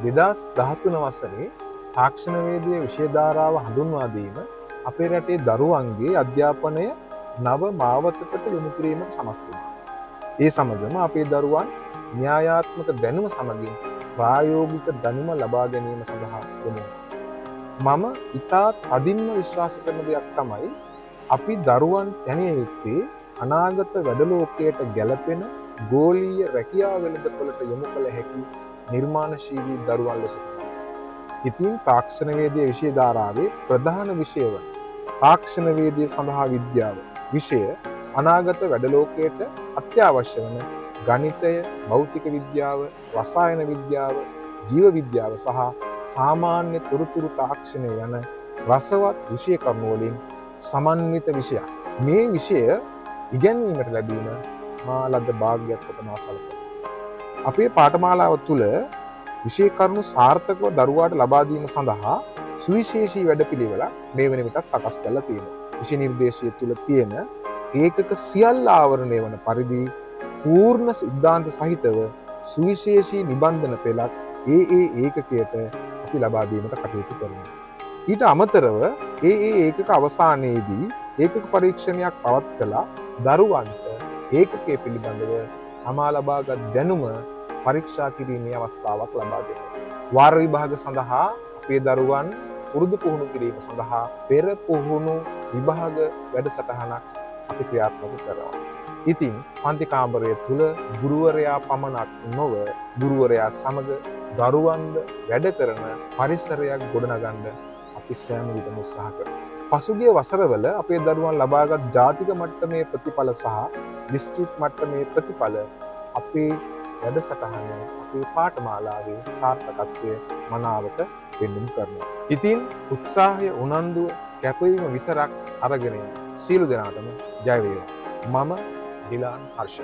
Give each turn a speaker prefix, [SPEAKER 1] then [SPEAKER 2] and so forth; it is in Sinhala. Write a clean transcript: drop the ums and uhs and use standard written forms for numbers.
[SPEAKER 1] 2013 වසරේ තාක්ෂණවේදීය විෂය ධාරාව හඳුන්වා දීම අපේ රටේ දරුවන්ගේ අධ්‍යාපනය නව මාවතකට යොමු කිරීමට සමත් වුණා. ඒ සමගම අපේ දරුවන් න්‍යායාත්මක දැනුම සමගින් ප්‍රායෝගික දැනුම ලබා ගැනීම සඳහා යොමු වුණා. මම ඉතා තදින්ම විශ්වාස කරන දෙයක් තමයි අපි දරුවන් තැනිය යුත්තේ අනාගත වැඩලෝකයට ගැලපෙන ගෝලීය රැකියාව වෙළඳපොළට යොමු කළ හැකි නිර්මාණශීලී දරුවන් ලෙස. ඉතින් තාක්ෂණවේදීය විෂය ධාරාවේ ප්‍රධාන විෂය වන තාක්ෂණවේදීය සඳහා විද්‍යාව විෂය අනාගත වැඩලෝකයට අත්‍යවශ්‍ය වන ගණිතය, භෞතික විද්‍යාව, රසායන විද්‍යාව, ජීව විද්‍යාව සහ සාමාන්‍ය තොරතුරු තාක්ෂණය යන රසවත් විෂය කරුණු වලින් සමන්විත විෂයක්. මේ විෂය ඉගෙනීමට ලැබීම මා ලද භාග්‍යයක් කොට මා සලකනවා. අපේ පාඨමාලාව තුළ විෂය කරුණු සාර්ථකව දරුවාට ලබා දීම සඳහා සුවිශේෂී වැඩපිළිවෙලක් මේ වෙන විට සකස් කරලා තියෙනවා. විෂය නිර්දේශය තුළ තියෙන ඒකක සියල්ල ආවරණය වන පරිදි පූර්ණ සිද්ධාන්ත සහිතව සුවිශේෂී නිබන්ධන පෙළක් ඒ ඒකකයට අපි ලබා දීමට කටයුතු කරනවා. ඊට අමතරව ඒකක අවසානයේදී ඒකක පරීක්ෂණයක් පවත්වලා දරුවන්ට ඒකකයේ පිළිබඳව තමා ලබාගත් දැනුම පරීක්ෂා කිරීමේ අවස්ථාවක් ලබා දෙනවා. වාර විභාග සඳහා අපේ දරුවන් පුරුදු පුහුණු කිරීම සඳහා පෙර පුහුණු විභාග වැඩසටහනක් අපි ක්‍රියාත්මක කරනවා. ඉතින් පන්ති කාමරය තුල ගුරුවරයා පමණක් නොව ගුරුවරයා සමග දරුවන්ද වැඩ කරන පරිසරයක් ගොඩනගන්න අපි සෑම විටම උත්සාහ කරනවා. පසුගිය වසරවල අපේ දරුවන් ලබාගත් ජාතික මට්ටමේ ප්‍රතිඵල සහ දිස්ත්‍රික් මට්ටමේ ප්‍රතිඵල අපේ වැඩසටහනේ අපේ පාඨමාලාවේ සාර්ථකත්වය මනාවට පෙන්වන්න කරනවා. ඉතින් උත්සාහය, උනන්දුව, කැපවීම විතරක් අරගෙන සියලු දෙනාටම ජය වේවා. මම ඩිලාන් හර්ෂ.